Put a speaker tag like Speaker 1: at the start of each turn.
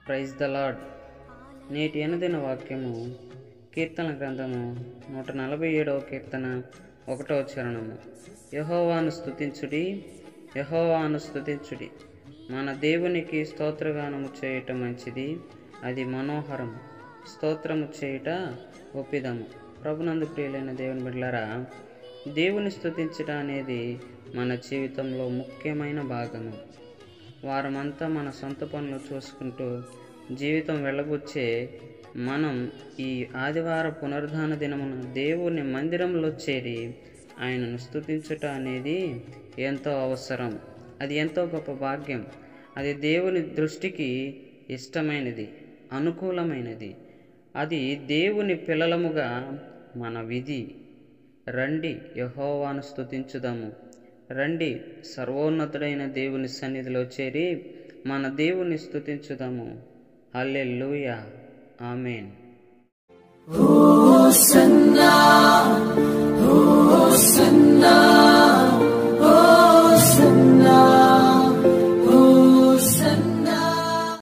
Speaker 1: Praise the lord. నేటి అనుదిన వాక్యము కీర్తన గ్రంథము 147వ కీర్తన 1వ చరణము. యెహోవాను స్తుతించుడి, యెహోవాను స్తుతించుడి. మన దేవునికి స్తోత్రగానము చేయుట మంచిది, అది మనోహరము. స్తోత్రము చేయుట ఒప్పిదము. ప్రభునందు ప్రియులైన దేవుని బిడ్డలారా, దేవుని స్తుతించడం అనేది మన జీవితంలో ముఖ్యమైన భాగము. వారమంతా మన సొంత పనులు చూసుకుంటూ జీవితం వెళ్ళబుచ్చే మనం ఈ ఆదివార పునరుద్ధాన దినమున దేవుని మందిరంలో చేరి ఆయనను స్తుతించుట అనేది ఎంతో అవసరం. అది ఎంతో గొప్ప భాగ్యం. అది దేవుని దృష్టికి ఇష్టమైనది, అనుకూలమైనది. అది దేవుని పిల్లలముగా మన విధి. రండి, యెహోవాను స్తుతించుదాము. రండి, సర్వోన్నతుడైన దేవుని సన్నిధిలో చేరి మన దేవుని స్తుతించుదాము. హల్లెలూయా, ఆమేన్.